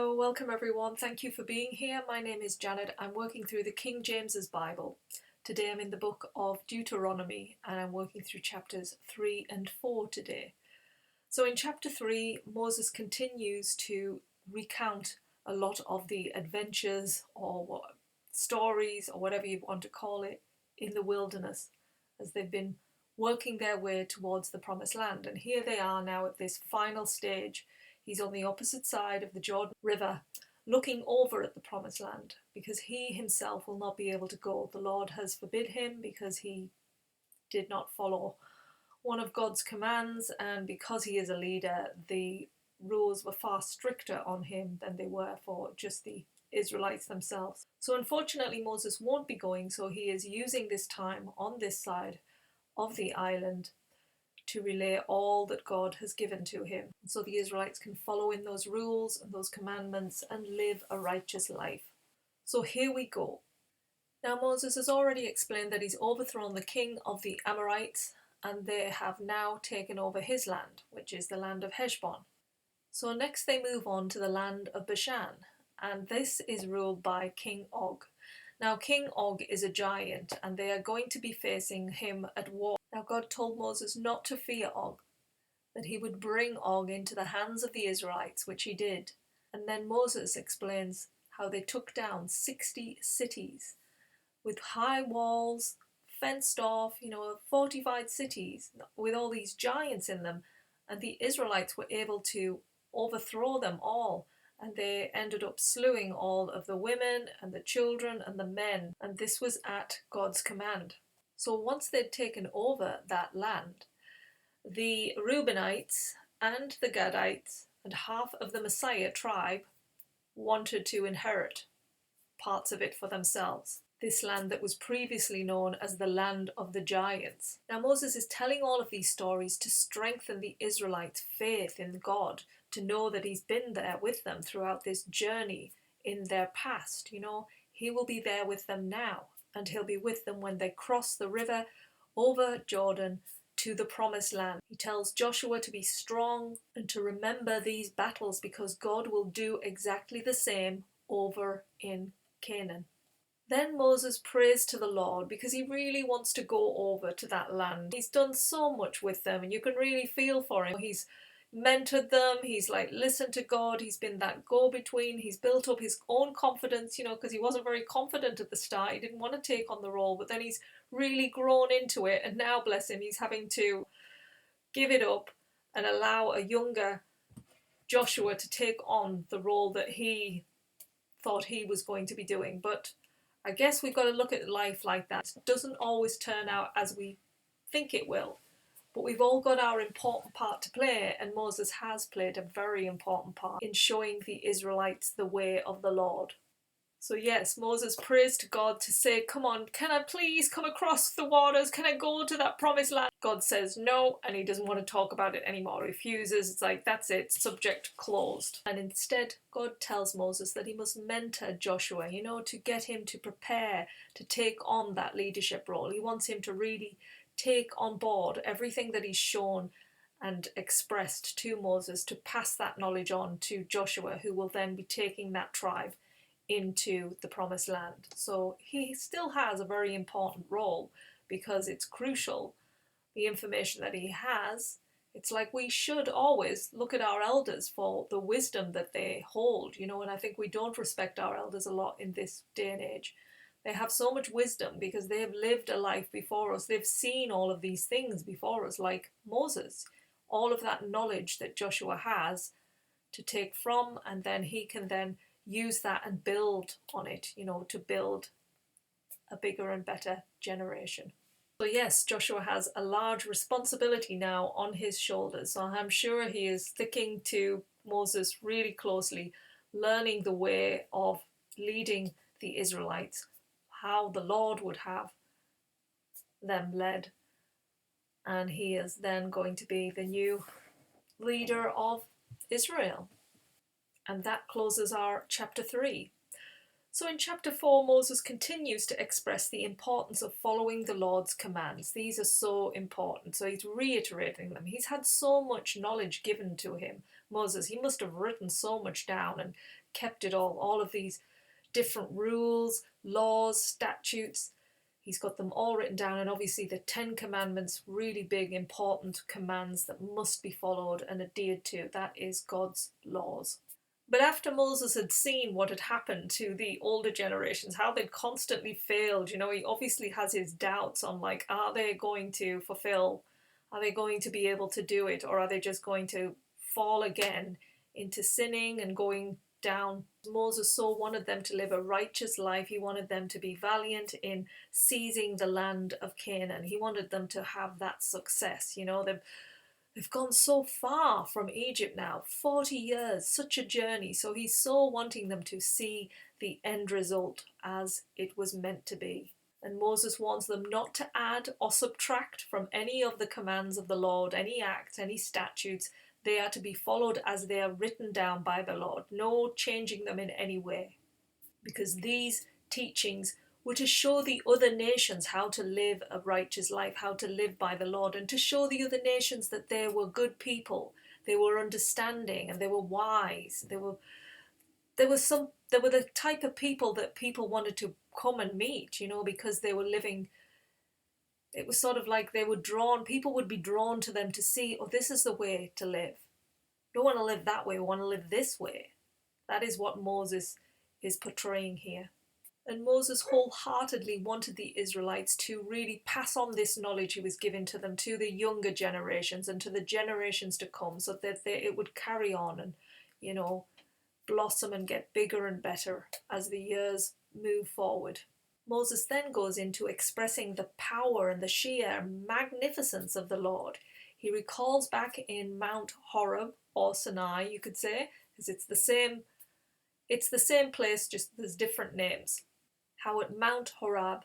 Hello, welcome everyone. Thank you for being here. My name is Janet. I'm working through the King James's Bible. Today I'm in the book of Deuteronomy and I'm working through chapters 3 and 4 today. So in chapter 3, Moses continues to recount a lot of the adventures or stories or whatever you want to call it in the wilderness as they've been working their way towards the promised land. And here they are now at this final stage. He's on the opposite side of the Jordan River, looking over at the promised land, because he himself will not be able to go. The Lord has forbid him because he did not follow one of God's commands, and because he is a leader, the rules were far stricter on him than they were for just the Israelites themselves. So unfortunately Moses won't be going, so he is using this time on this side of the island to relay all that God has given to him, so the Israelites can follow in those rules and those commandments and live a righteous life. So here we go. Now Moses has already explained that he's overthrown the king of the Amorites and they have now taken over his land, which is the land of Heshbon. So next they move on to the land of Bashan, and this is ruled by King Og. Now King Og is a giant and they are going to be facing him at war. Now God told Moses not to fear Og, that he would bring Og into the hands of the Israelites, which he did. And then Moses explains how they took down 60 cities with high walls, fenced off, fortified cities with all these giants in them. And the Israelites were able to overthrow them all. And they ended up slewing all of the women and the children and the men. And this was at God's command. So once they'd taken over that land, the Reubenites and the Gadites and half of the Messiah tribe wanted to inherit parts of it for themselves. This land that was previously known as the land of the giants. Now Moses is telling all of these stories to strengthen the Israelites' faith in God, to know that he's been there with them throughout this journey in their past. He will be there with them now, and he'll be with them when they cross the river over Jordan to the promised land. He tells Joshua to be strong and to remember these battles, because God will do exactly the same over in Canaan. Then Moses prays to the Lord because he really wants to go over to that land. He's done so much with them and you can really feel for him. He's mentored them, he's listened to God, he's been that go-between, he's built up his own confidence, because he wasn't very confident at the start, he didn't want to take on the role, but then he's really grown into it, and now, bless him, he's having to give it up and allow a younger Joshua to take on the role that he thought he was going to be doing. But I guess we've got to look at life like that. It doesn't always turn out as we think it will. But we've all got our important part to play, and Moses has played a very important part in showing the Israelites the way of the Lord. So yes, Moses prays to God to say, come on, can I please come across the waters? Can I go to that promised land? God says no, and he doesn't want to talk about it anymore. Refuses. It's like, that's it, subject closed. And instead, God tells Moses that he must mentor Joshua, to get him to prepare to take on that leadership role. He wants him to really take on board everything that he's shown and expressed to Moses, to pass that knowledge on to Joshua, who will then be taking that tribe into the promised land. So he still has a very important role, because it's crucial, the information that he has. It's like we should always look at our elders for the wisdom that they hold, and I think we don't respect our elders a lot in this day and age. They have so much wisdom because they have lived a life before us. They've seen all of these things before us, like Moses. All of that knowledge that Joshua has to take from, and then he can then use that and build on it, to build a bigger and better generation. So yes, Joshua has a large responsibility now on his shoulders. So I'm sure he is sticking to Moses really closely, learning the way of leading the Israelites, how the Lord would have them led. And he is then going to be the new leader of Israel. And that closes our chapter 3. So in chapter 4, Moses continues to express the importance of following the Lord's commands. These are so important. So he's reiterating them. He's had so much knowledge given to him. Moses, he must have written so much down and kept it all of these different rules, laws, statutes. He's got them all written down, and obviously the 10 Commandments, really big, important commands that must be followed and adhered to. That is God's laws. But after Moses had seen what had happened to the older generations, how they'd constantly failed, he obviously has his doubts on, like, are they going to fulfill? Are they going to be able to do it? Or are they just going to fall again into sinning and going down? Moses so wanted them to live a righteous life. He wanted them to be valiant in seizing the land of Canaan. He wanted them to have that success. They've gone so far from Egypt now, 40 years, such a journey. So he's so wanting them to see the end result as it was meant to be. And Moses warns them not to add or subtract from any of the commands of the Lord, any acts, any statutes. They are to be followed as they are written down by the Lord, no changing them in any way. Because these teachings were to show the other nations how to live a righteous life, how to live by the Lord, and to show the other nations that they were good people, they were understanding, and they were wise. They were the type of people that people wanted to come and meet, because they were living. It was sort of like people would be drawn to them to see, oh, this is the way to live. We don't want to live that way, we want to live this way. That is what Moses is portraying here. And Moses wholeheartedly wanted the Israelites to really pass on this knowledge he was giving to them to the younger generations and to the generations to come, so that it would carry on and, blossom and get bigger and better as the years move forward. Moses then goes into expressing the power and the sheer magnificence of the Lord. He recalls back in Mount Horeb, or Sinai, you could say, because it's the same place, just there's different names. How at Mount Horeb,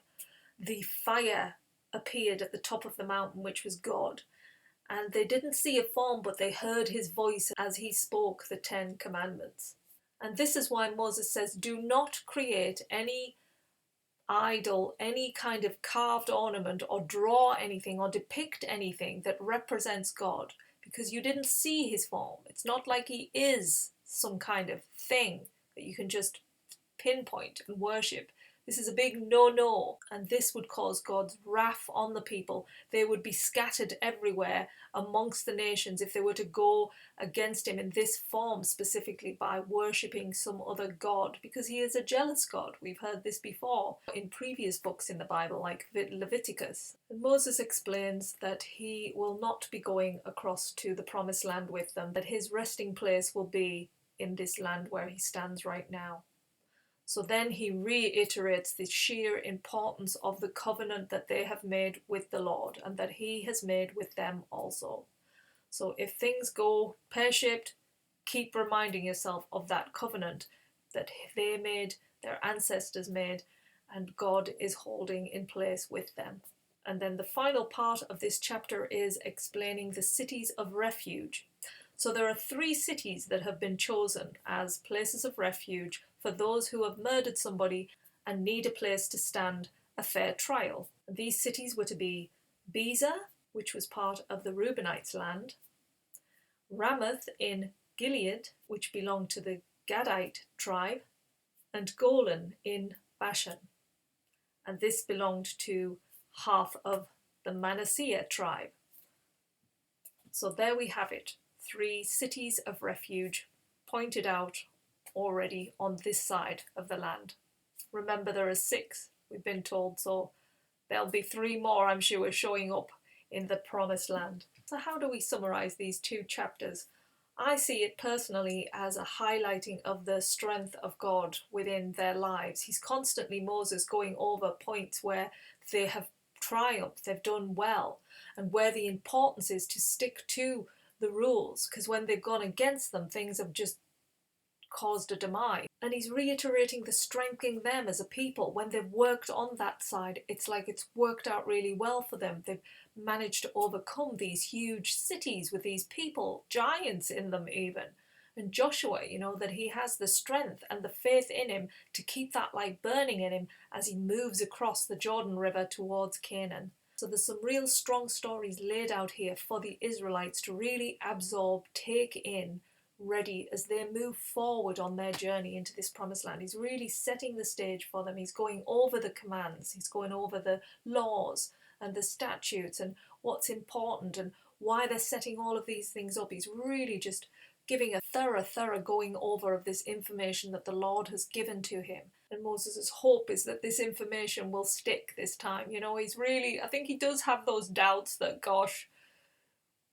the fire appeared at the top of the mountain, which was God. And they didn't see a form, but they heard his voice as he spoke the 10 Commandments. And this is why Moses says, do not create any idol, any kind of carved ornament, or draw anything, or depict anything that represents God, because you didn't see his form. It's not like he is some kind of thing that you can just pinpoint and worship. This is a big no-no, and this would cause God's wrath on the people. They would be scattered everywhere amongst the nations if they were to go against him in this form, specifically by worshipping some other god, because he is a jealous God. We've heard this before in previous books in the Bible, like Leviticus. And Moses explains that he will not be going across to the promised land with them, that his resting place will be in this land where he stands right now. So then he reiterates the sheer importance of the covenant that they have made with the Lord and that he has made with them also. So if things go pear-shaped, keep reminding yourself of that covenant that they made, their ancestors made, and God is holding in place with them. And then the final part of this chapter is explaining the cities of refuge. So there are 3 cities that have been chosen as places of refuge for those who have murdered somebody and need a place to stand a fair trial. These cities were to be Bezer, which was part of the Reubenites' land, Ramoth in Gilead, which belonged to the Gadite tribe, and Golan in Bashan. And this belonged to half of the Manasseh tribe. So there we have it. 3 cities of refuge pointed out already on this side of the land. Remember, there are 6, we've been told, so there'll be 3 more, I'm sure, showing up in the promised land. So how do we summarize these 2 chapters? I see it personally as a highlighting of the strength of God within their lives. He's constantly, Moses, going over points where they have triumphed, they've done well, and where the importance is to stick to the rules, because when they've gone against them, things have just caused a demise. And he's reiterating the strengthening them as a people. When they've worked on that side, it's like it's worked out really well for them. They've managed to overcome these huge cities with these people, giants in them even. And Joshua, that he has the strength and the faith in him to keep that light burning in him as he moves across the Jordan River towards Canaan. So there's some real strong stories laid out here for the Israelites to really absorb, take in, ready as they move forward on their journey into this promised land. He's really setting the stage for them. He's going over the commands, he's going over the laws and the statutes and what's important and why they're setting all of these things up. He's really just giving a thorough going over of this information that the Lord has given to him. And Moses' hope is that this information will stick this time. You know, he's really, I think he does have those doubts that, gosh,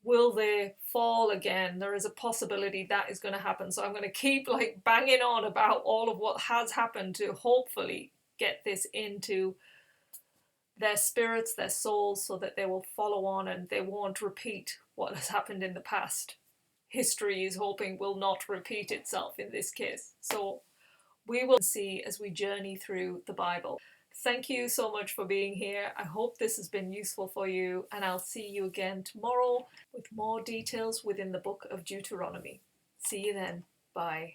will they fall again? There is a possibility that is going to happen. So I'm going to keep like banging on about all of what has happened to hopefully get this into their spirits, their souls, so that they will follow on and they won't repeat what has happened in the past. History is hoping will not repeat itself in this case. So we will see as we journey through the Bible. Thank you so much for being here. I hope this has been useful for you, and I'll see you again tomorrow with more details within the book of Deuteronomy. See you then. Bye.